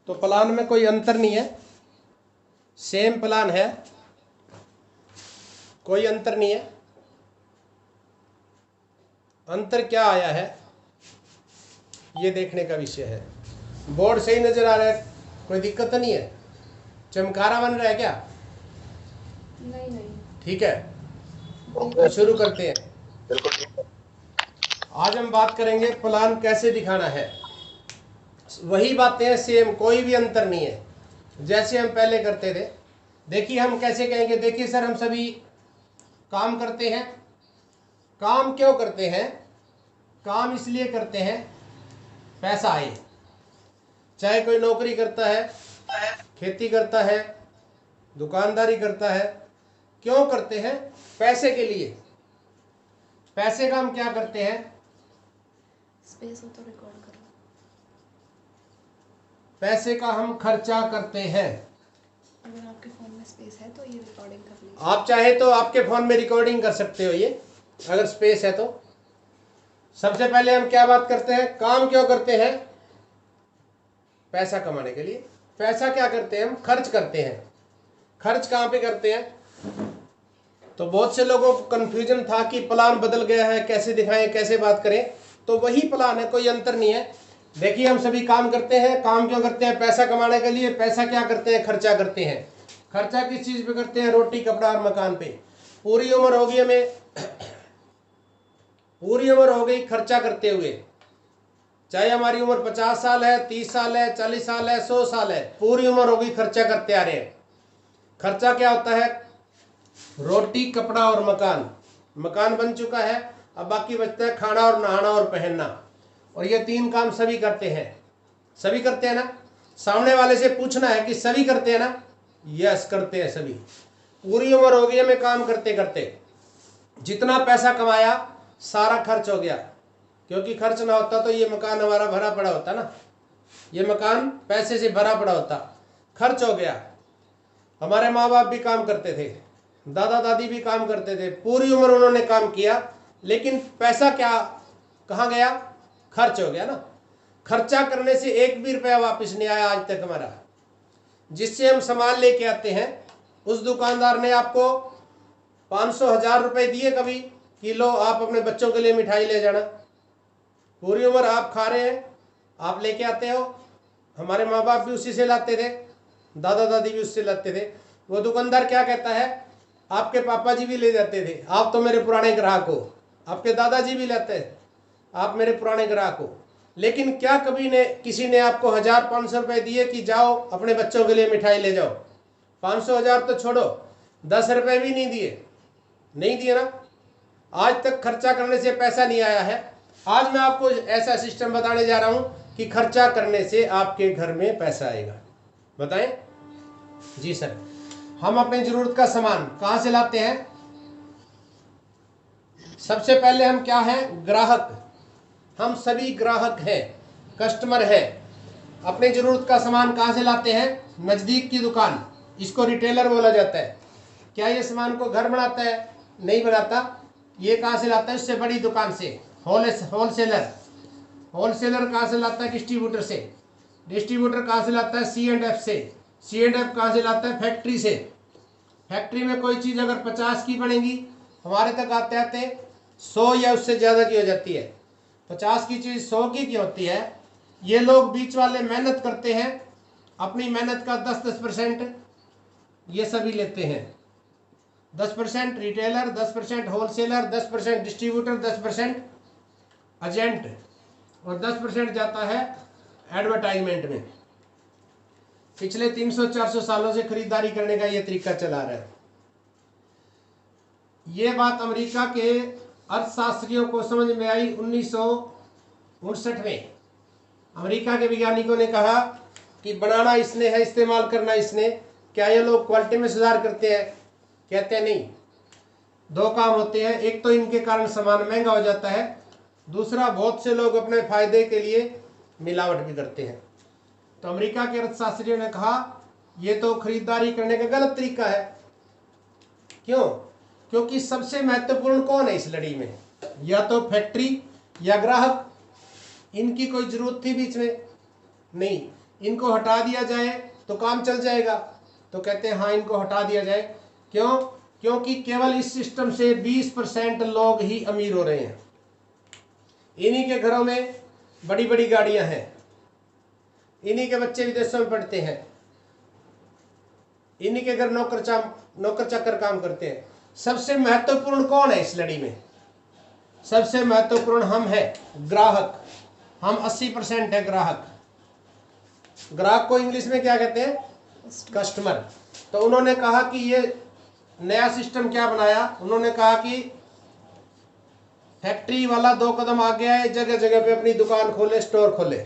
तो प्लान में कोई अंतर नहीं है, सेम प्लान है, कोई अंतर नहीं है। अंतर क्या आया है ये देखने का विषय है। बोर्ड सही नजर आ रहा है, कोई दिक्कत तो नहीं है? चमकारा बन रहा है क्या? नहीं। ठीक है, तो शुरू करते हैं। बिल्कुल। आज हम बात करेंगे प्लान कैसे दिखाना है। वही बातें हैं सेम, कोई भी अंतर नहीं है जैसे हम पहले करते थे। देखिए हम कैसे कहेंगे, देखिए सर हम सभी काम करते हैं। काम क्यों करते हैं? काम इसलिए करते हैं पैसा आए। चाहे कोई नौकरी करता है, खेती करता है, दुकानदारी करता है, क्यों करते हैं? पैसे के लिए। पैसे का हम क्या करते हैं? स्पेस हो तो रिकॉर्ड करो। पैसे का हम खर्चा करते हैं। अगर आपके फोन में स्पेस है तो ये रिकॉर्डिंग कर लीजिए। आप चाहे तो आपके फोन में रिकॉर्डिंग कर सकते हो ये, अगर स्पेस है तो। सबसे पहले हम क्या बात करते हैं? काम क्यों करते हैं? पैसा कमाने के लिए। पैसा क्या करते हैं? हम खर्च करते हैं। खर्च कहाँ पे करते हैं? तो बहुत से लोगों को कंफ्यूजन था कि प्लान बदल गया है, कैसे दिखाएं, कैसे बात करें। तो वही प्लान है, कोई अंतर नहीं है। देखिए हम सभी काम करते हैं। काम क्यों करते हैं? पैसा कमाने के लिए। पैसा क्या करते हैं? खर्चा करते हैं। खर्चा किस चीज पे करते हैं? रोटी, कपड़ा और मकान पे। पूरी उम्र हो गई हमें, पूरी उम्र हो गई खर्चा करते हुए। चाहे हमारी उम्र 50 साल है, 30 साल है, 40 साल है, 100 साल है, पूरी उम्र हो गई खर्चा करते आ रहे हैं। खर्चा क्या होता है? रोटी, कपड़ा और मकान। मकान बन चुका है, अब बाकी बचता है खाना और नहाना और पहनना। और ये तीन काम सभी करते हैं। सभी करते हैं ना? सामने वाले से पूछना है कि सभी करते हैं ना? यस, करते हैं सभी। पूरी उम्र हो गई हमें काम करते करते। जितना पैसा कमाया सारा खर्च हो गया, क्योंकि खर्च ना होता तो ये मकान हमारा भरा पड़ा होता ना। ये मकान पैसे से भरा पड़ा होता। खर्च हो गया। हमारे माँ बाप भी काम करते थे, दादा दादी भी काम करते थे, पूरी उम्र उन्होंने काम किया, लेकिन पैसा क्या कहाँ गया? खर्च हो गया ना। खर्चा करने से एक भी रुपया वापस नहीं आया आज तक हमारा। जिससे हम सामान लेके आते हैं, उस दुकानदार ने आपको 500-1000 रुपए दिए कभी कि लो आप अपने बच्चों के लिए मिठाई ले जाना। पूरी उम्र आप खा रहे हैं, आप लेके आते हो। हमारे माँ बाप भी उसी से लाते थे, दादा दादी भी उससे लाते थे। वो दुकानदार क्या कहता है? आपके पापा जी भी ले जाते थे, आप तो मेरे पुराने ग्राहक हो। आपके दादाजी भी लेते हैं, आप मेरे पुराने ग्राहक हो। लेकिन क्या कभी ने किसी ने आपको 1000-500 रुपए दिए कि जाओ अपने बच्चों के लिए मिठाई ले जाओ? 500-1000 तो छोड़ो, 10 रुपए भी नहीं दिए। नहीं दिए ना। आज तक खर्चा करने से पैसा नहीं आया है। आज मैं आपको ऐसा सिस्टम बताने जा रहा हूं कि खर्चा करने से आपके घर में पैसा आएगा। बताएं जी सर। हम अपनी जरूरत का सामान कहां से लाते हैं? सबसे पहले हम क्या हैं? ग्राहक। हम सभी ग्राहक हैं, कस्टमर हैं। अपनी जरूरत का सामान कहां से लाते हैं? नजदीक की दुकान, इसको रिटेलर बोला जाता है। क्या ये सामान को घर बनाता है? नहीं बनाता। ये कहां से लाता है? उससे बड़ी दुकान से, होलसेलर। होलसेलर कहां से लाता है? डिस्ट्रीब्यूटर से। डिस्ट्रीब्यूटर कहां से लाता है? C&F से। C&F कहां से लाता है? फैक्ट्री से। फैक्ट्री में कोई चीज अगर 50 की बनेगी, हमारे तक आते आते 100 या उससे ज्यादा की हो जाती है। 50 की चीज 100 की होती है। ये लोग बीच वाले मेहनत करते हैं, अपनी मेहनत का 10-10% ये सभी लेते हैं। 10% रिटेलर, 10% होलसेलर, 10% डिस्ट्रीब्यूटर, 10% एजेंट और 10% जाता है एडवर्टाइजमेंट में। पिछले 300-400 सालों से खरीदारी करने का ये तरीका चला रहा है। ये बात अमेरिका के अर्थशास्त्रियों को समझ में आई 1959 में। अमेरिका के वैज्ञानिकों ने कहा कि बनाना इसने है, इस्तेमाल करना इसने। क्या ये लोग क्वालिटी में सुधार करते हैं? कहते हैं नहीं। दो काम होते हैं, एक तो इनके कारण सामान महंगा हो जाता है, दूसरा बहुत से लोग अपने फायदे के लिए मिलावट भी करते हैं। तो अमेरिका के अर्थशास्त्रियों ने कहा ये तो खरीदारी करने का गलत तरीका है। क्यों? क्योंकि सबसे महत्वपूर्ण कौन है इस लड़ी में? या तो फैक्ट्री या ग्राहक। इनकी कोई जरूरत थी बीच में? नहीं। इनको हटा दिया जाए तो काम चल जाएगा। तो कहते हैं हाँ इनको हटा दिया जाए। क्यों? क्योंकि केवल इस सिस्टम से 20% लोग ही अमीर हो रहे हैं। इन्हीं के घरों में बड़ी बड़ी गाड़ियां हैं, इन्हीं के बच्चे विदेशों में पढ़ते हैं, इन्हीं के घर नौकर चाकर काम करते हैं। सबसे महत्वपूर्ण कौन है इस लड़ी में? सबसे महत्वपूर्ण हम है, ग्राहक। हम 80% है ग्राहक। ग्राहक को इंग्लिश में क्या कहते हैं? कस्टमर। तो उन्होंने कहा कि ये नया सिस्टम क्या बनाया, उन्होंने कहा कि फैक्ट्री वाला 2 कदम आगे आए, जगह जगह पे अपनी दुकान खोले, स्टोर खोले।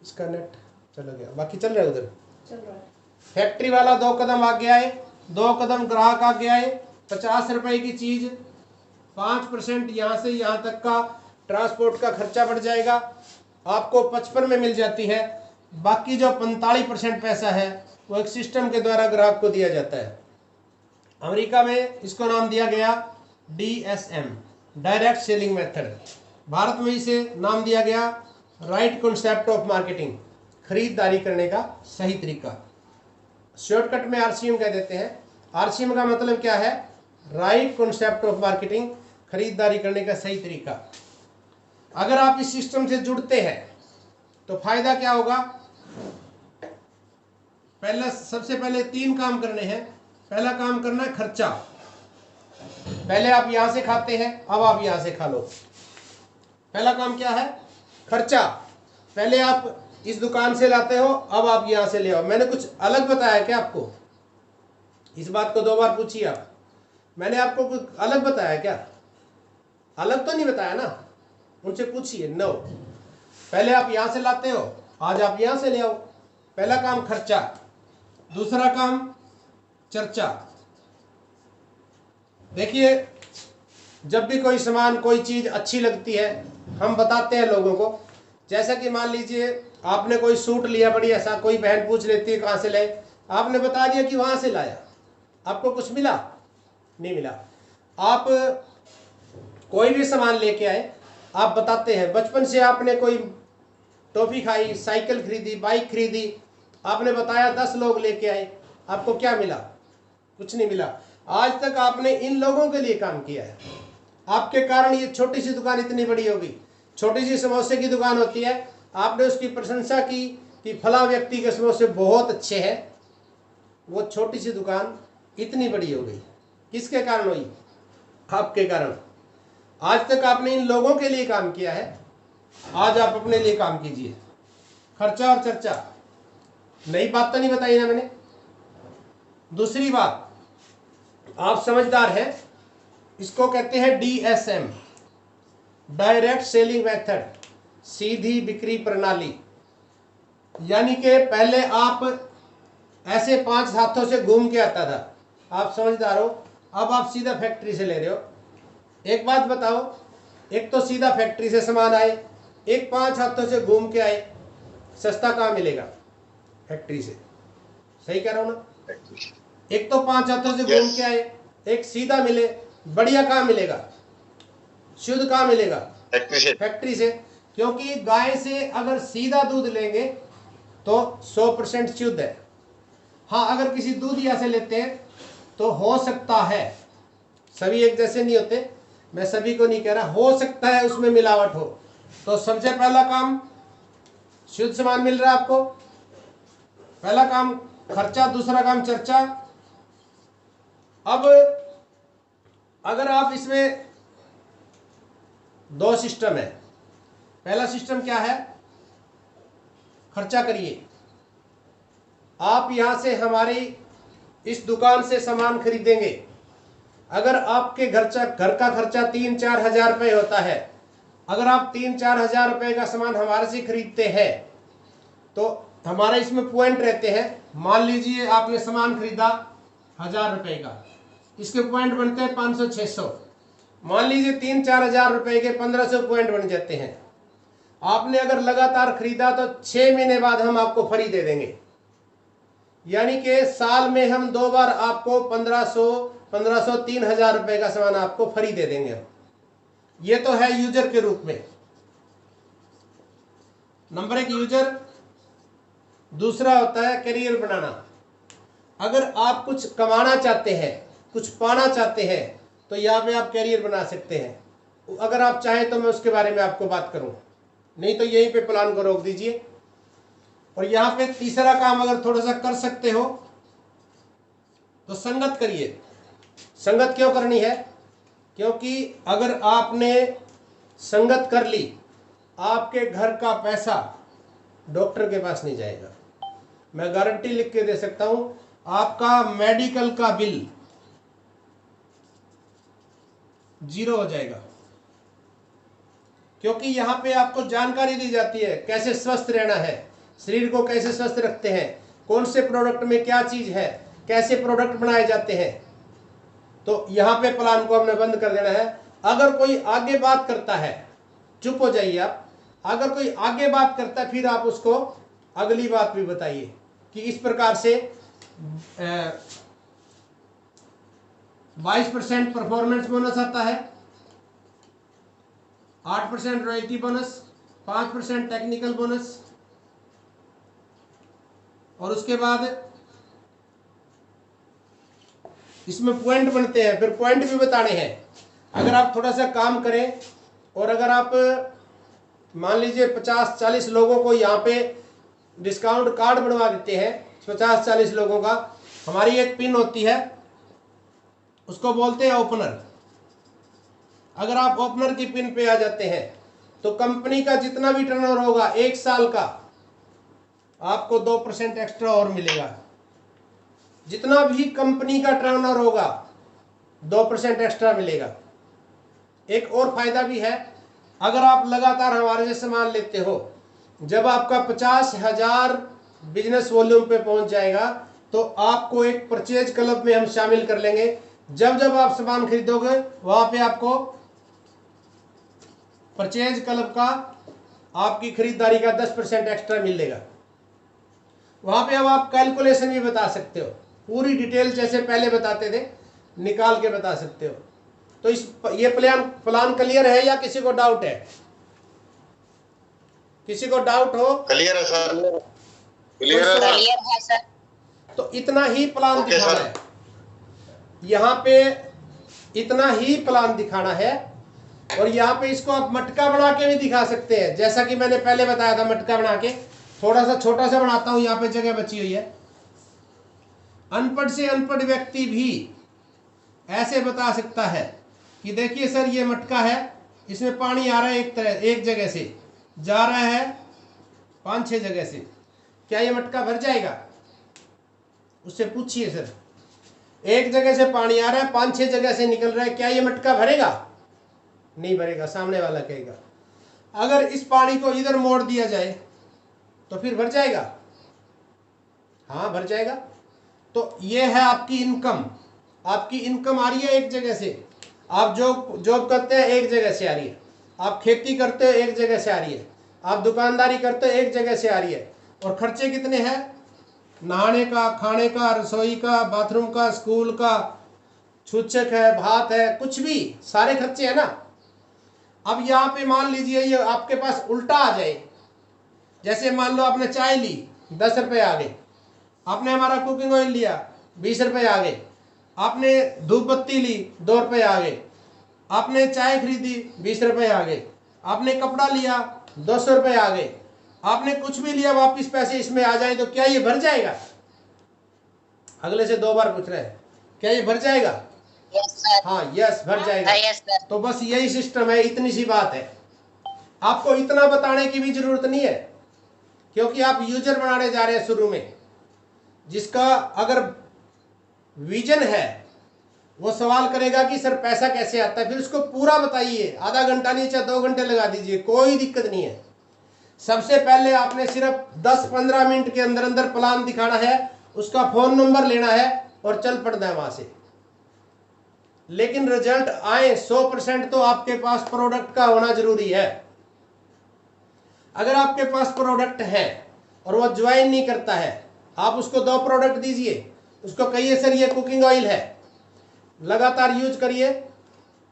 इसका नेट चला गया, बाकी चल रहा है उधर चल रहा है। फैक्ट्री वाला 2 कदम आगे आए, 2 कदम ग्राहक आगे आए। 50 रुपए की चीज 5% यहाँ से यहाँ तक का ट्रांसपोर्ट का खर्चा बढ़ जाएगा, आपको 55 में मिल जाती है। बाकी जो 45% पैसा है वो एक सिस्टम के द्वारा ग्राहक को दिया जाता है। अमेरिका में इसको नाम दिया गया DSM, direct selling method. Bharat में इसे नाम दिया गया राइट कॉन्सेप्ट ऑफ मार्केटिंग, खरीदारी करने का सही तरीका। शॉर्टकट में RCM कह देते हैं। RCM का मतलब क्या है? राइट कॉन्सेप्ट ऑफ मार्केटिंग, खरीदारी करने का सही तरीका। अगर आप इस सिस्टम से जुड़ते हैं तो फायदा क्या होगा? सबसे पहले 3 काम करने हैं। पहला काम करना है खर्चा। पहले आप यहां से खाते हैं, अब आप यहां से खा लो। पहला काम क्या है? खर्चा। पहले आप इस दुकान से लाते हो, अब आप यहां से ले आओ। मैंने कुछ अलग बताया क्या आपको? इस बात को 2 बार पूछिए आप। मैंने आपको कुछ अलग बताया क्या? अलग तो नहीं बताया ना, उनसे पूछिए। नो, पहले आप यहां से लाते हो, आज आप यहां से ले आओ। पहला काम खर्चा, दूसरा काम चर्चा। देखिए, जब भी कोई सामान, कोई चीज अच्छी लगती है, हम बताते हैं लोगों को। जैसा कि मान लीजिए आपने कोई सूट लिया बढ़िया ऐसा, कोई बहन पूछ लेती है कहाँ से लाए, आपने बता दिया कि वहां से लाया, आपको कुछ मिला? नहीं मिला। आप कोई भी सामान लेके आए, आप बताते हैं। बचपन से आपने कोई टॉफी खाई, साइकिल खरीदी, बाइक खरीदी, आपने बताया 10 लोग लेके आए, आपको क्या मिला? कुछ नहीं मिला। आज तक आपने इन लोगों के लिए काम किया है, आपके कारण ये छोटी सी दुकान इतनी बड़ी होगी। छोटी सी समोसे की दुकान होती है, आपने उसकी प्रशंसा की कि फला व्यक्ति के समोसे बहुत अच्छे हैं, वो छोटी सी दुकान इतनी बड़ी हो गई। किसके कारण हुई? आपके कारण। आज तक आपने इन लोगों के लिए काम किया है, आज आप अपने लिए काम कीजिए। खर्चा और चर्चा, नई बात तो नहीं बताई ना मैंने। दूसरी बात, आप समझदार हैं, इसको कहते हैं DSM, डायरेक्ट सेलिंग मेथड, सीधी बिक्री प्रणाली। यानी कि पहले आप ऐसे 5 हाथों से घूम के आता था, आप समझदार हो, अब आप सीधा फैक्ट्री से ले रहे हो। एक बात बताओ, एक तो सीधा फैक्ट्री से सामान आए, एक 5 हाथों से घूम के आए, सस्ता कहाँ मिलेगा? फैक्ट्री से। सही कह रहा हूं ना? एक तो 5 हाथों से घूम के आए, एक सीधा मिले, बढ़िया कहाँ मिलेगा? शुद्ध कहाँ मिलेगा? फैक्ट्री से। क्योंकि गाय से अगर सीधा दूध लेंगे तो 100% शुद्ध है। हाँ, अगर किसी दूधिया से लेते हैं तो हो सकता है, सभी एक जैसे नहीं होते, मैं सभी को नहीं कह रहा, हो सकता है उसमें मिलावट हो। तो सबसे पहला काम, शुद्ध सामान मिल रहा है आपको, पहला काम खर्चा, दूसरा काम चर्चा। अब अगर आप इसमें 2 सिस्टम है। पहला सिस्टम क्या है? खर्चा करिए। आप यहां से हमारी इस दुकान से सामान खरीदेंगे, अगर आपके घर का खर्चा 3-4 हजार रुपये होता है, अगर आप 3-4 हजार रुपये का सामान हमारे से खरीदते हैं तो हमारा इसमें पॉइंट रहते हैं। मान लीजिए आपने सामान खरीदा 1000 रुपये का, इसके पॉइंट बनते हैं 500-600। मान लीजिए 3-4 हजार रुपये के 1500 पॉइंट बन जाते हैं। आपने अगर लगातार खरीदा तो 6 महीने बाद हम आपको फ्री दे देंगे। यानी कि साल में हम 2 बार आपको 1500 3000 रुपये का सामान आपको फ्री दे देंगे। ये तो है यूजर के रूप में। नंबर 1 यूजर, दूसरा होता है करियर बनाना। अगर आप कुछ कमाना चाहते हैं, कुछ पाना चाहते हैं, तो यहाँ पे आप करियर बना सकते हैं। अगर आप चाहें तो मैं उसके बारे में आपको बात करूं, नहीं तो यहीं पे प्लान को रोक दीजिए। और यहाँ पे तीसरा काम अगर थोड़ा सा कर सकते हो तो संगत करिए। संगत क्यों करनी है? क्योंकि अगर आपने संगत कर ली, आपके घर का पैसा डॉक्टर के पास नहीं जाएगा। मैं गारंटी लिख के दे सकता हूं, आपका मेडिकल का बिल 0 हो जाएगा। क्योंकि यहां पे आपको जानकारी दी जाती है कैसे स्वस्थ रहना है, शरीर को कैसे स्वस्थ रखते हैं, कौन से प्रोडक्ट में क्या चीज है, कैसे प्रोडक्ट बनाए जाते हैं। तो यहां पे प्लान को हमने बंद कर देना है। अगर कोई आगे बात करता है, चुप हो जाइए आप। अगर कोई आगे बात करता है, फिर आप उसको अगली बात भी बताइए कि इस प्रकार से 22% परफॉर्मेंस बोनस आता है, 8% रॉयल्टी बोनस, 5% टेक्निकल बोनस, और उसके बाद इसमें पॉइंट बनते हैं। फिर पॉइंट भी बताने हैं। अगर आप थोड़ा सा काम करें और अगर आप मान लीजिए 50-40 लोगों को यहाँ पे डिस्काउंट कार्ड बनवा देते हैं, 50-40 लोगों का, हमारी एक पिन होती है, उसको बोलते हैं ओपनर। अगर आप ओपनर की पिन पे आ जाते हैं तो कंपनी का जितना भी टर्नओवर होगा 1 साल का, आपको 2% एक्स्ट्रा और मिलेगा। जितना भी कंपनी का टर्नओवर होगा 2% एक्स्ट्रा मिलेगा। एक और फायदा भी है, अगर आप लगातार हमारे से सामान लेते हो, जब आपका 50,000 बिजनेस वॉल्यूम पे पहुंच जाएगा तो आपको एक परचेज क्लब में हम शामिल कर लेंगे। जब जब आप सामान खरीदोगे वहां पे आपको परचेज क्लब का आपकी खरीदारी का 10% एक्स्ट्रा मिलेगा। वहां पे अब आप कैलकुलेशन भी बता सकते हो, पूरी डिटेल जैसे पहले बताते थे निकाल के बता सकते हो। तो ये प्लान क्लियर है या किसी को डाउट है? किसी को डाउट हो? क्लियर है सर, क्लियर है सर। तो इतना ही प्लान दिखाना है, यहाँ पे इतना ही प्लान दिखाना है। और यहाँ पे इसको आप मटका बना के भी दिखा सकते हैं, जैसा कि मैंने पहले बताया था। मटका बना के थोड़ा सा छोटा सा बनाता हूं, यहाँ पे जगह बची हुई है। अनपढ़ से अनपढ़ व्यक्ति भी ऐसे बता सकता है कि देखिए सर ये मटका है, इसमें पानी आ रहा है एक जगह से, जा रहा है 5-6 जगह से, क्या ये मटका भर जाएगा? उससे पूछिए सर, एक जगह से पानी आ रहा है, 5-6 जगह से निकल रहा है, क्या ये मटका भरेगा? नहीं भरेगा, सामने वाला कहेगा। अगर इस पानी को इधर मोड़ दिया जाए तो फिर भर जाएगा? हाँ भर जाएगा। तो ये है आपकी इनकम। आपकी इनकम आ रही है एक जगह से, आप जॉब करते हैं एक जगह से आ रही है, आप खेती करते हो एक जगह से आ रही है, आप दुकानदारी करते हो एक जगह से आ रही है। और खर्चे कितने हैं? नहाने का, खाने का, रसोई का, बाथरूम का, स्कूल का, छूछक है, भात है, कुछ भी सारे खर्चे हैं ना। अब यहाँ पे मान लीजिए ये आपके पास उल्टा आ जाए, जैसे मान लो आपने चाय ली 10 रुपये आ गए, आपने हमारा कुकिंग ऑयल लिया 20 रुपये आ गए, आपने धूप बत्ती ली 2 रुपये आ गए, आपने चाय खरीदी 20 रुपये आ गए, आपने कपड़ा लिया 200 रुपये आ गए, आपने कुछ भी लिया वापिस पैसे इसमें आ जाए, तो क्या ये भर जाएगा? अगले से 2 बार पूछ रहे हैं, क्या ये भर जाएगा? हाँ यस भर जाएगा। तो बस यही सिस्टम है, इतनी सी बात है। आपको इतना बताने की भी जरूरत नहीं है, क्योंकि आप यूजर बनाने जा रहे हैं शुरू में। जिसका अगर विजन है वो सवाल करेगा कि सर पैसा कैसे आता है, फिर उसको पूरा बताइए। आधा घंटा नहीं, चाहे 2 घंटे लगा दीजिए, कोई दिक्कत नहीं है। सबसे पहले आपने सिर्फ 10-15 मिनट के अंदर अंदर प्लान दिखाना है, उसका फोन नंबर लेना है और चल पड़ना है वहां से। लेकिन रिजल्ट आए 100% तो आपके पास प्रोडक्ट का होना जरूरी है। अगर आपके पास प्रोडक्ट है और वो ज्वाइन नहीं करता है, आप उसको 2 प्रोडक्ट दीजिए, उसको कहिए सर ये कुकिंग ऑयल है, लगातार यूज करिए,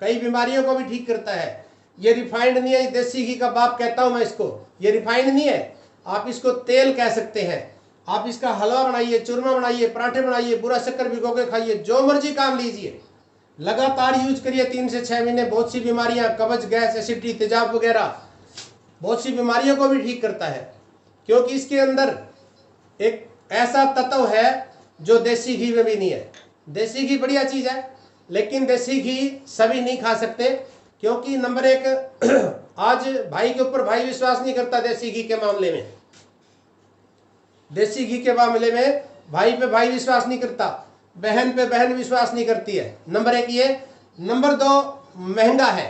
कई बीमारियों को भी ठीक करता है। ये रिफाइंड नहीं है, देसी घी का बाप कहता हूं मैं इसको, ये रिफाइंड नहीं है, आप इसको तेल कह सकते हैं। आप इसका हलवा बनाइए, चूरमा बनाइए, पराठे बनाइए, बुरा शक्कर भिगो के खाइए, जो मर्जी काम लीजिए, लगातार यूज करिए 3 से 6 महीने। बहुत सी बीमारियां, कब्ज, गैस, एसिडिटी, तेजाब वगैरह बहुत सी बीमारियों को भी ठीक करता है, क्योंकि इसके अंदर एक ऐसा तत्व है जो देसी घी में भी नहीं है। देसी घी बढ़िया चीज है, लेकिन देसी घी सभी नहीं खा सकते, क्योंकि नंबर 1 आज भाई के ऊपर भाई विश्वास नहीं करता। देसी घी के मामले में, देसी घी के मामले में भाई पे भाई विश्वास नहीं करता, बहन पे बहन विश्वास नहीं करती है। नंबर 1 ये। नंबर 2 महंगा है।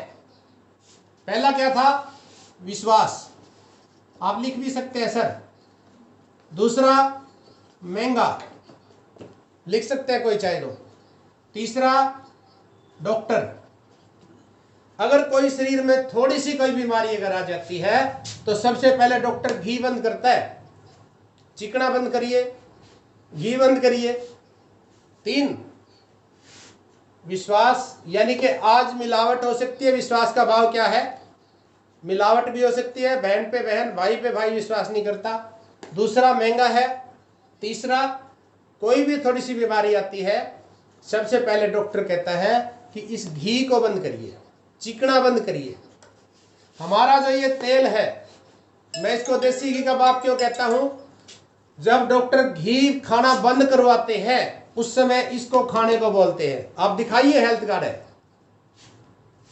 पहला क्या था? विश्वास, आप लिख भी सकते हैं सर। दूसरा महंगा, लिख सकते हैं कोई चाहे तो। तीसरा डॉक्टर। अगर कोई शरीर में थोड़ी सी कोई बीमारी अगर आ जाती है तो सबसे पहले डॉक्टर घी बंद करता है। चिकना बंद करिए, घी बंद करिए। 3 विश्वास, यानी कि आज मिलावट हो सकती है। विश्वास का भाव क्या है? मिलावट भी हो सकती है, बहन पे बहन, भाई पे भाई विश्वास नहीं करता। दूसरा महंगा है। तीसरा कोई भी थोड़ी सी बीमारी आती है, सबसे पहले डॉक्टर कहता है कि इस घी को बंद करिए, चिकना बंद करिए। हमारा जो ये तेल है, मैं इसको देसी घी का बाप क्यों कहता हूं? जब डॉक्टर घी खाना बंद करवाते हैं उस समय इसको खाने को बोलते हैं। आप दिखाइए, हेल्थ कार्ड है।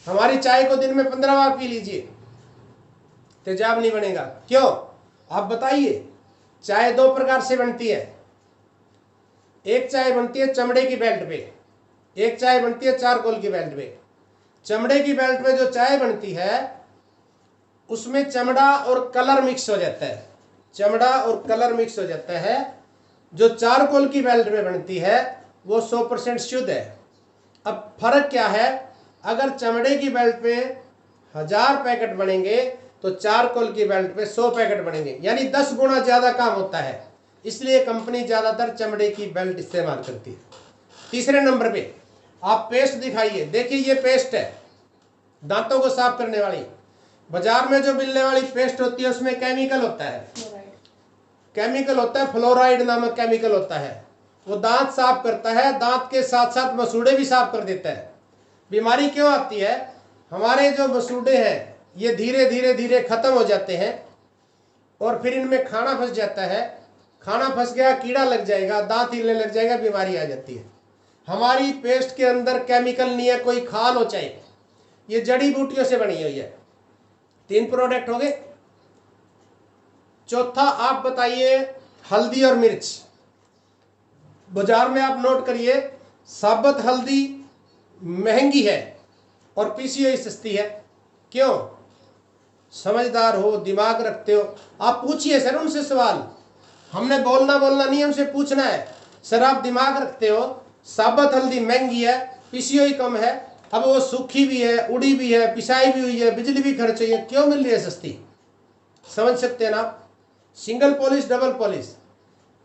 हमारी चाय को दिन में 15 बार पी लीजिए, तेजाब नहीं बनेगा। क्यों? आप बताइए। चाय 2 प्रकार से बनती है। एक चाय बनती है चमड़े की बेल्ट पे, एक चाय बनती है चारकोल की बेल्ट पे। चमड़े की बेल्ट पे जो चाय बनती है उसमें चमड़ा और कलर मिक्स हो जाता है, चमड़ा और कलर मिक्स हो जाता है। जो चारकोल की बेल्ट में बनती है वो 100% शुद्ध है। अब फर्क क्या है? अगर चमड़े की बेल्ट पे 1000 पैकेट बनेंगे तो चारकोल की बेल्ट पे 100 पैकेट बनेंगे, यानी 10 गुना ज्यादा काम होता है। इसलिए कंपनी ज्यादातर चमड़े की बेल्ट इस्तेमाल करती है। तीसरे नंबर पे आप पेस्ट दिखाइए। देखिए ये पेस्ट है दांतों को साफ करने वाली। बाजार में जो मिलने वाली पेस्ट होती है उसमें केमिकल होता है, केमिकल होता है, फ्लोराइड नामक केमिकल होता है। वो दांत साफ करता है, दांत के साथ साथ मसूड़े भी साफ कर देता है। बीमारी क्यों आती है? हमारे जो मसूड़े हैं ये धीरे धीरे धीरे खत्म हो जाते हैं और फिर इनमें खाना फंस जाता है। खाना फंस गया, कीड़ा लग जाएगा, दांत हिलने लग जाएगा, बीमारी आ जाती है। हमारी पेस्ट के अंदर केमिकल नहीं है, कोई खाल हो चाहे, ये जड़ी बूटियों से बनी हुई है। 3 प्रोडक्ट हो गए। चौथा आप बताइए हल्दी और मिर्च। बाजार में आप नोट करिए, साबुत हल्दी महंगी है और पीसी हुई सस्ती है। क्यों? समझदार हो, दिमाग रखते हो, आप पूछिए सर उनसे सवाल। हमने बोलना नहीं, हमसे पूछना है। सर आप दिमाग रखते हो, साबुत हल्दी महंगी है, पीसी हुई कम है, अब वो सूखी भी है, उड़ी भी है, पिसाई भी हुई है, बिजली भी खर्च हुई है, क्यों मिल रही है सस्ती? समझ सकते हैं ना आप? Single polish, double polish,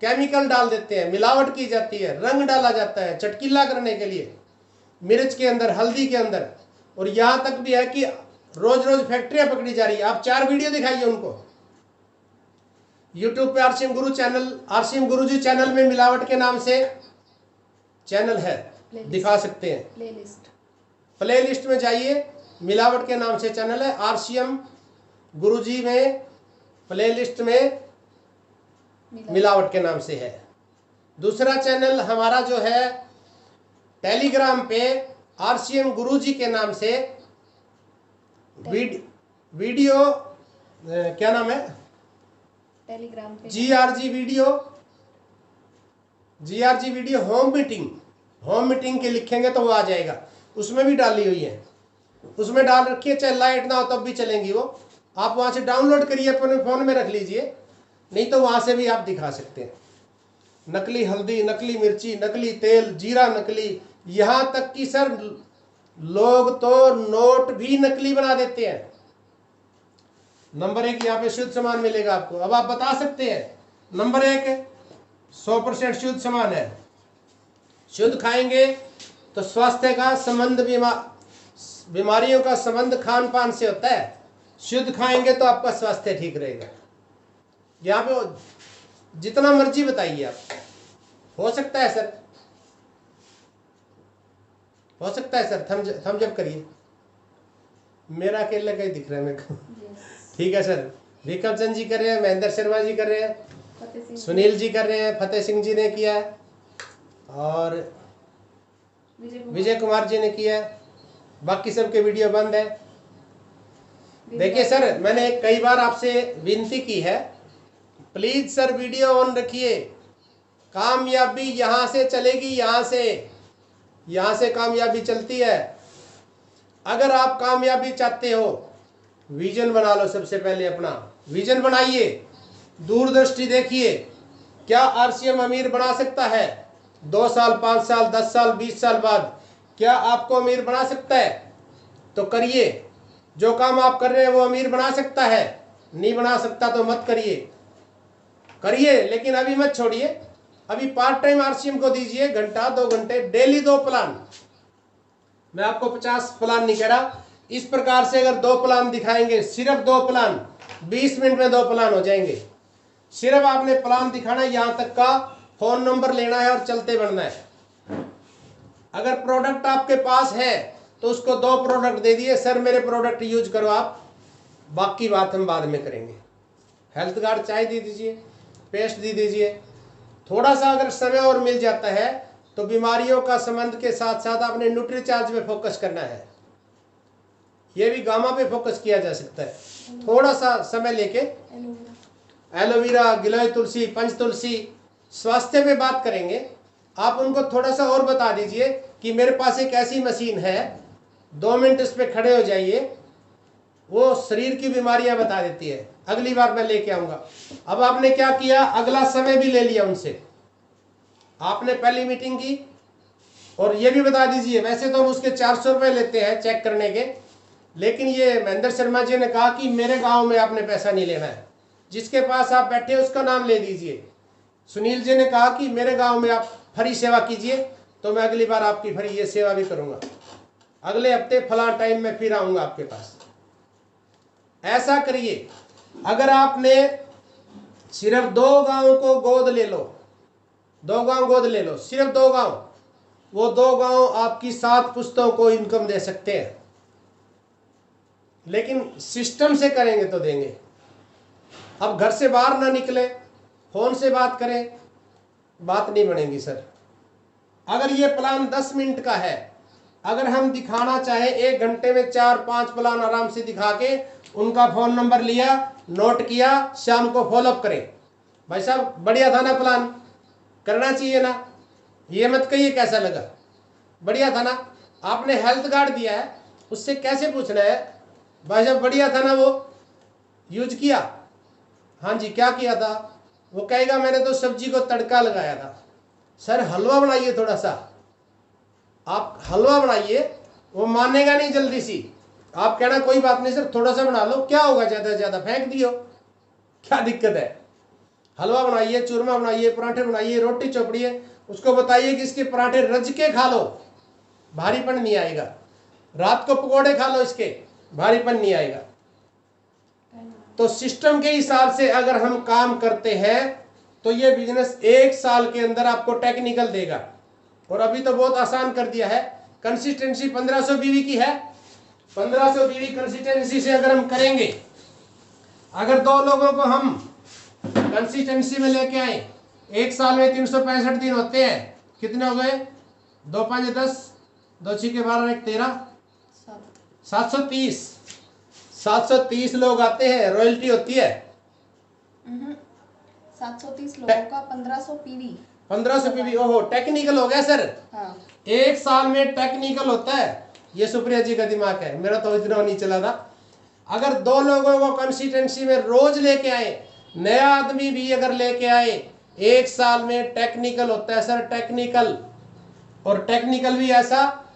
chemical डाल देते हैं, मिलावट की जाती है, रंग डाला जाता है चटकीला करने के लिए, मिर्च के अंदर, हल्दी के अंदर। और यहां तक भी है कि रोज रोज फैक्ट्रियां पकड़ी जा रही है। आप 4 वीडियो दिखाइए उनको यूट्यूब पे। आरसीएम गुरु चैनल, आरसीएम गुरुजी चैनल में मिलावट के नाम से चैनल है, दिखा सकते हैं। प्ले लिस्ट में जाइए, मिलावट के नाम से चैनल है। आरसीएम गुरुजी में प्ले लिस्ट में मिलावट के नाम से है। दूसरा चैनल हमारा जो है टेलीग्राम पे आरसीएम गुरुजी के नाम से वीडियो क्या नाम है? टेलीग्राम पे जीआरजी वीडियो होम मीटिंग के लिखेंगे तो वो आ जाएगा। उसमें भी डाली हुई है, उसमें डाल रखी है, चाहे लाइट ना हो तब भी चलेंगी वो। आप वहां से डाउनलोड करिए, अपने फोन में रख लीजिए, नहीं तो वहां से भी आप दिखा सकते हैं। नकली हल्दी, नकली मिर्ची, नकली तेल, जीरा नकली, यहां तक कि सर लोग तो नोट भी नकली बना देते हैं। नंबर 1 यहाँ पे शुद्ध सामान मिलेगा आपको। अब आप बता सकते हैं, नंबर 1 100% शुद्ध सामान है। शुद्ध खाएंगे तो स्वास्थ्य का संबंध, बीमारियों का संबंध खान पान से होता है। शुद्ध खाएंगे तो आपका स्वास्थ्य ठीक रहेगा। यहाँ पे जितना मर्जी बताइए आप। हो सकता है सर, हो सकता है सर, थम्स अप करिए। मेरा अकेले का ही दिख रहा है मेरे को। ठीक है सर, विक्रम चंद जी कर रहे हैं, महेंद्र शर्मा जी कर रहे हैं, सुनील जी कर रहे हैं, फतेह सिंह जी ने किया है, और विजय कुमार जी ने किया है। बाकी सबके वीडियो बंद है। देखिए सर, मैंने कई बार आपसे विनती की है, प्लीज सर वीडियो ऑन रखिए। कामयाबी यहां से चलेगी, यहां से कामयाबी चलती है। अगर आप कामयाबी चाहते हो, विजन बना लो। सबसे पहले अपना विजन बनाइए, दूरदृष्टि देखिए। क्या आरसीएम अमीर बना सकता है? 2 साल, 5 साल, 10 साल, 20 साल बाद क्या आपको अमीर बना सकता है? तो करिए। जो काम आप कर रहे हैं वो अमीर बना सकता है? नहीं बना सकता तो मत करिए। करिए, लेकिन अभी मत छोड़िए। अभी पार्ट टाइम आरसीएम को दीजिए, घंटा 2 घंटे डेली 2 प्लान। मैं आपको 50 प्लान नहीं कह रहा। इस प्रकार से अगर 2 प्लान दिखाएंगे, सिर्फ 2 प्लान, 20 मिनट में 2 प्लान हो जाएंगे। सिर्फ आपने प्लान दिखाना है, यहां तक का फोन नंबर लेना है और चलते बढ़ना है। अगर प्रोडक्ट आपके पास है तो उसको 2 प्रोडक्ट दे दिए, सर मेरे प्रोडक्ट यूज करो आप, बाकी बात हम बाद में करेंगे। हेल्थ गार्ड चाय दे दीजिए, पेस्ट दे दीजिए। थोड़ा सा अगर समय और मिल जाता है तो बीमारियों का संबंध के साथ साथ आपने न्यूट्रीचार्ज पे फोकस करना है। ये भी गामा पे फोकस किया जा सकता है। थोड़ा सा समय लेके एलोवेरा, गिलोय तुलसी, पंच तुलसी, स्वास्थ्य पे बात करेंगे। आप उनको थोड़ा सा और बता दीजिए कि मेरे पास एक ऐसी मशीन है, 2 मिनट इस पे खड़े हो जाइए, वो शरीर की बीमारियां बता देती है। अगली बार मैं लेके आऊंगा। अब आपने क्या किया, अगला समय भी ले लिया उनसे। आपने पहली मीटिंग की और ये भी बता दीजिए, वैसे तो हम उसके 400 रुपए लेते हैं चेक करने के, लेकिन ये महेंद्र शर्मा जी ने कहा कि मेरे गांव में आपने पैसा नहीं लेना है, जिसके पास आप बैठे उसका नाम ले दीजिए। सुनील जी ने कहा कि मेरे गांव में आप फ्री सेवा कीजिए, तो मैं अगली बार आपकी फ्री ये सेवा भी करूंगा। अगले हफ्ते फला टाइम में फिर आऊंगा आपके पास। ऐसा करिए। अगर आपने सिर्फ 2 गांव को गोद ले लो, 2 गांव गोद ले लो, सिर्फ 2 गांव, वो 2 गांव आपकी 7 पुश्तों को इनकम दे सकते हैं। लेकिन सिस्टम से करेंगे तो देंगे। अब घर से बाहर ना निकले, फोन से बात करें, बात नहीं बनेगी सर। अगर ये प्लान 10 मिनट का है, अगर हम दिखाना चाहे 1 घंटे में 4-5 प्लान आराम से दिखा के उनका फोन नंबर लिया, नोट किया, शाम को फॉलोअप करें। भाई साहब बढ़िया था ना प्लान, करना चाहिए ना। ये मत कहिए कैसा लगा, बढ़िया था ना। आपने हेल्थ कार्ड दिया है, उससे कैसे पूछना है, भाई साहब बढ़िया था ना, वो यूज किया? हाँ जी, क्या किया था? वो कहेगा मैंने तो सब्जी को तड़का लगाया था। सर हलवा बनाइए थोड़ा सा, आप हलवा बनाइए, वो मानेगा नहीं जल्दी सी। आप कहना कोई बात नहीं सर, थोड़ा सा बना लो, क्या होगा, ज्यादा से ज्यादा फेंक दियो, क्या दिक्कत है। हलवा बनाइए, चूरमा बनाइए, पराठे बनाइए, रोटी चोपड़िए, उसको बताइए कि इसके पराठे रज के खा लो, भारीपन नहीं आएगा। रात को पकोड़े खा लो, इसके भारीपन नहीं आएगा। तो सिस्टम के हिसाब से अगर हम काम करते हैं तो ये बिजनेस 1 साल के अंदर आपको टेक्निकल देगा। और अभी तो बहुत आसान कर दिया है। कंसिस्टेंसी 1500 बीवी की है, 1500 बीवी कंसिस्टेंसी से अगर हम करेंगे, अगर 2 लोगों को हम कंसिस्टेंसी में लेके आए, 1 साल में 365 दिन होते हैं, कितने हो गए? 2 5 10, 2 6 के 12, 1 13, 730। 730 लोग आते हैं, रॉयल्टी होती है 730 लोगों का 1500 पीवी। 1500 पीवी। ओहो, टेक्निकल हो गया सर। हाँ। 1 साल में टेक्निकल होता है। ये सुप्रिया जी का दिमाग है, मेरा तो इतना नहीं चला था। अगर 2 लोगों को कंसिस्टेंसी में रोज लेके आए, नया आदमी भी अगर लेके आए, 1 साल में टेक्निकल होता है सर, टेक्निकल। और टेक्निकल भी ऐसा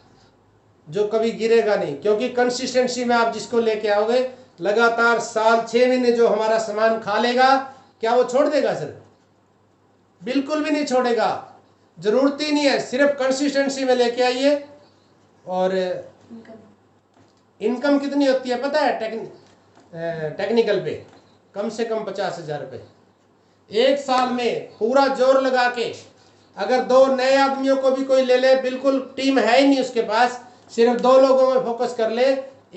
जो कभी गिरेगा नहीं, क्योंकि कंसिस्टेंसी में आप जिसको लेके आओगे, लगातार साल 6 महीने जो हमारा सामान खा लेगा, क्या वो छोड़ देगा सर? बिल्कुल भी नहीं छोड़ेगा। जरूरत ही नहीं है, सिर्फ कंसिस्टेंसी में लेके आइए। और इनकम कितनी होती है पता है टेक्निकल पे? कम से कम 50,000 रुपये। एक साल में पूरा जोर लगा के अगर 2 नए आदमियों को भी कोई ले ले, बिल्कुल टीम है ही नहीं उसके पास, सिर्फ 2 लोगों में फोकस कर ले,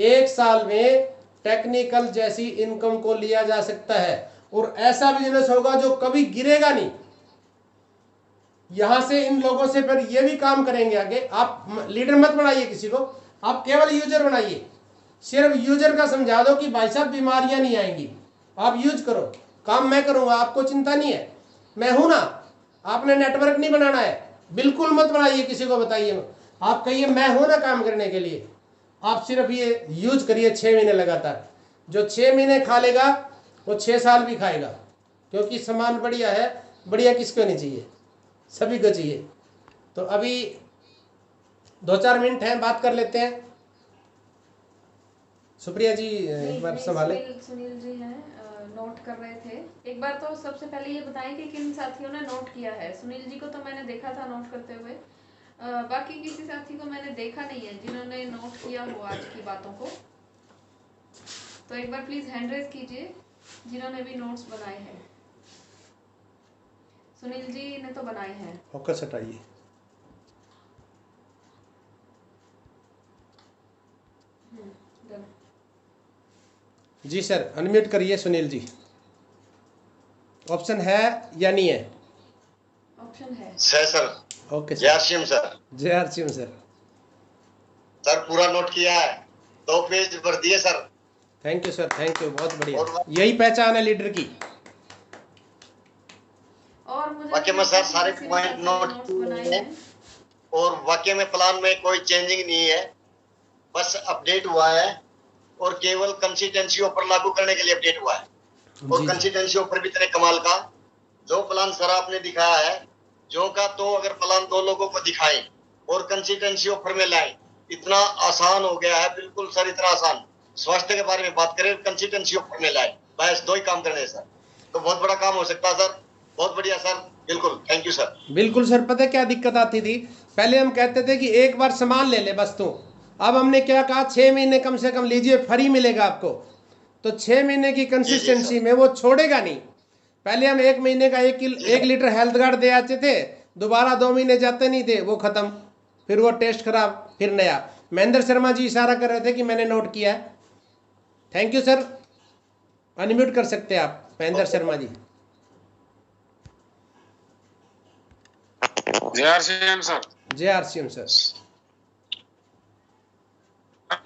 1 साल में टेक्निकल जैसी इनकम को लिया जा सकता है। और ऐसा बिजनेस होगा जो कभी गिरेगा नहीं। यहां से इन लोगों से फिर ये भी काम करेंगे आगे। आप लीडर मत बनाइए किसी को, आप केवल यूजर बनाइए। सिर्फ यूजर का समझा दो कि भाई साहब बीमारियां नहीं आएंगी, आप यूज करो, काम मैं करूंगा, आपको चिंता नहीं है, मैं हूं ना। आपने नेटवर्क नहीं बनाना है, बिल्कुल मत बनाइए, किसी को बताइए, आप कहिए मैं हूं ना काम करने के लिए। आप सिर्फ ये यूज करिए 6 महीने लगातार। जो 6 महीने खा लेगा वो 6 साल भी खाएगा, क्योंकि सामान बढ़िया है। बढ़िया किसको नहीं चाहिए, सभी को चाहिए। तो अभी 2-4 मिनट हैं, बात कर लेते हैं। सुप्रिया जी एक बार संभाले। सुनील जी हैं, नोट कर रहे थे। एक बार तो सबसे पहले ये बताएं कि किन साथियों ने नोट किया है। सुनील जी को तो मैंने देखा था नोट करते हुए, बाकी किसी साथी को मैंने देखा नहीं है जिन्होंने नोट किया हो आज की बातों को। तो एक बार प्लीज हैंड रेज कीजिए जिन्होंने भी नोट्स बनाए हैं। सुनील जी ने तो बनाए हैं। फोकस हटाइए। डन। जी सर, अनम्यूट करिए सुनील जी। ऑप्शन है या नहीं है? ऑप्शन है सर। ओके जय आरसीएम सर। जय आरसीएम सर। सर पूरा नोट किया है, 2 पेज भर दिए sir. Thank you sir, thank you, बहुत बढ़िया। यही पहचान है लीडर की। और मुझे वाकई में सर सारे पॉइंट नोट बनाए हैं। और वाकई में प्लान में कोई चेंजिंग नहीं है, बस अपडेट हुआ है और केवल कंसिस्टेंसी ऊपर लागू करने के लिए अपडेट हुआ है। और जी। कंसिस्टेंसी ऊपर भी इतने कमाल का जो प्लान सर आपने दिखाया है, जो का तो अगर प्लान 2 लोगों को दिखाएं और कंसिस्टेंसी ऊपर में लाए, इतना आसान हो गया है, बिल्कुल सर इतना आसान। स्वास्थ्य के बारे में बात करें, कंसिस्टेंसी ऊपर में लाए, बस 2 ही काम करने हैं सर, तो बहुत बड़ा काम हो सकता है सर। बहुत बढ़िया सर, बिल्कुल थैंक यू सर। बिल्कुल सर, पता है क्या दिक्कत आती थी? पहले हम कहते थे कि एक बार सामान ले ले बस तू। अब हमने क्या कहा, 6 महीने कम से कम लीजिए, फ्री मिलेगा आपको। तो 6 महीने की कंसिस्टेंसी में वो छोड़ेगा नहीं। पहले हम 1 महीने का 1 लीटर हेल्थ गार्ड दे आते थे, दोबारा 2 महीने जाते नहीं थे, वो खत्म, फिर वो टेस्ट खराब, फिर नया। महेंद्र शर्मा जी इशारा कर रहे थे कि मैंने नोट किया है। थैंक यू सर, अनम्यूट कर सकते हैं आप महेंद्र शर्मा जी। जय आरसीएम सर। जय आरसीएम सर।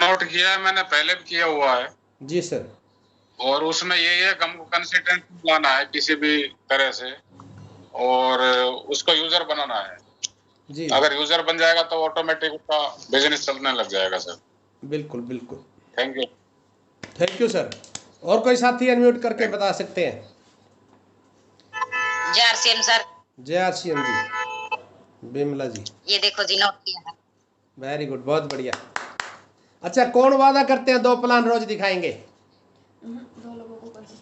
नोट किया है मैंने, पहले भी किया हुआ है। जी सर। और उसमें यही है कि हमको कंसिस्टेंट लाना है किसी भी तरह से, और उसको यूजर बनाना है जी। अगर यूजर बन जाएगा तो ऑटोमेटिक उसका बिजनेस चलने लग जाएगा सर। बिल्कुल बिल्कुल, thank you. Thank you sir. और कोई साथी अनम्यूट करके बता सकते हैं? जय आरसीएम सर। जय आरसीएम जी। बिमला जी, ये देखो जी नोट किया है। वेरी गुड, बहुत बढ़िया। अच्छा, कौन वादा करते हैं 2 प्लान रोज दिखाएंगे?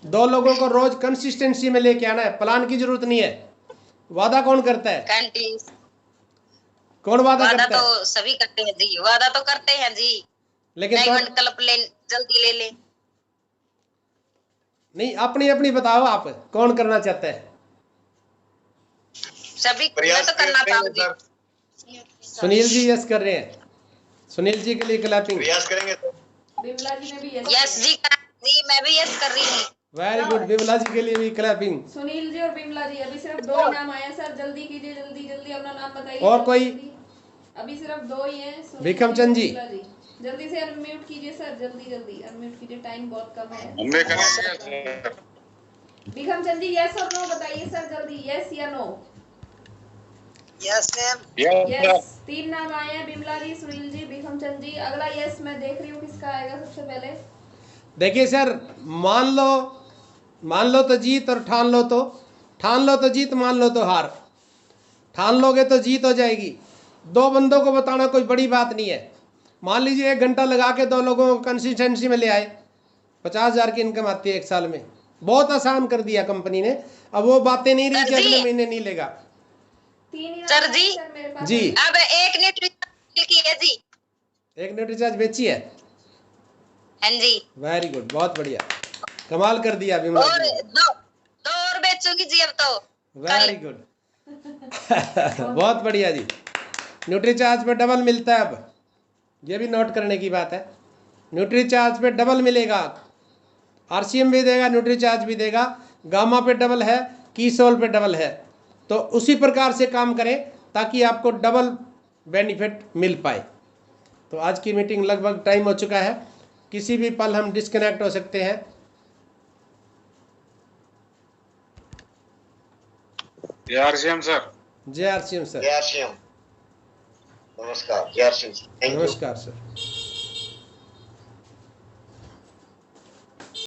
2 लोगों को रोज कंसिस्टेंसी में लेके आना है, प्लान की जरूरत नहीं है। वादा कौन करता है? कंटिन्यू। कौन वादा करता है? तो सभी करते हैं जी, वादा तो करते हैं जी। लेकिन डायमंड क्लब ले, जल्दी ले ले। नहीं, अपनी अपनी बताओ, आप कौन करना चाहता है? सभी मैं तो करना चाहूंगी। सुनील जी यस कर रहे हैं, सुनील जी के लिए क्लैपिंग। प्रयास करेंगे सर। बिमला जी ने भी यस जी मैं भी यस कर रही हूँ। वेरी गुड, बिमला जी के लिए भी क्लैपिंग। सुनील जी और बिमला जी, अभी सिर्फ 2 ही नाम आए सर, जल्दी कीजिए, जल्दी जल्दी अपना नाम बताइए। और कोई? अभी सिर्फ 2 ही हैं। विक्रम चंद जी, जल्दी से अनम्यूट कीजिए सर, जल्दी जल्दी अनम्यूट कीजिए, टाइम बहुत कम है। हमने करेंगे। विक्रम चंद जी यस और नो बताइए सर, जल्दी यस या नो। Yes ma'am. यस, 3 नाम आए हैं, बिमला जी, सुनील जी, विक्रम चंद जी। अगला यस मैं देख रही हूँ किसका आएगा सबसे पहले। देखिए सर, मान लो तो जीत, और ठान लो तो जीत, मान लो तो हार। ठान लोगे तो जीत हो जाएगी। 2 बंदों को बताना कोई बड़ी बात नहीं है। मान लीजिए 1 घंटा लगा के 2 लोगों को कंसिस्टेंसी में ले आए, 50,000 की इनकम आती है 1 साल में। बहुत आसान कर दिया कंपनी ने। अब वो बातें नहीं रही कि अगले महीने नहीं लेगा। 3 ही सर जी मेरे पास जी। अब 1 न्यूट्री की है जी। 1 न्यूट्री चार्ज बेची है? हाँ जी। वेरी गुड, बहुत बढ़िया, कमाल कर दिया बिमला और जी। 2 और और बेचूंगी जी अब तो। Very good. बहुत बढ़िया जी। न्यूट्रीचार्ज पे डबल मिलता है अब, ये भी नोट करने की बात है। न्यूट्रीचार्ज पे डबल मिलेगा, आरसीएम भी देगा, न्यूट्रीचार्ज भी देगा, गामा पे डबल है, कीसोल पे डबल है। तो उसी प्रकार से काम करें ताकि आपको डबल बेनिफिट मिल पाए। तो आज की मीटिंग लगभग टाइम हो चुका है, किसी भी पल हम डिस्कनेक्ट हो सकते हैं। जय आरसीएम सर। जय आरसीएम सर। जय श्याम, नमस्कार, जय श्याम, थैंक यू। नमस्कार सर।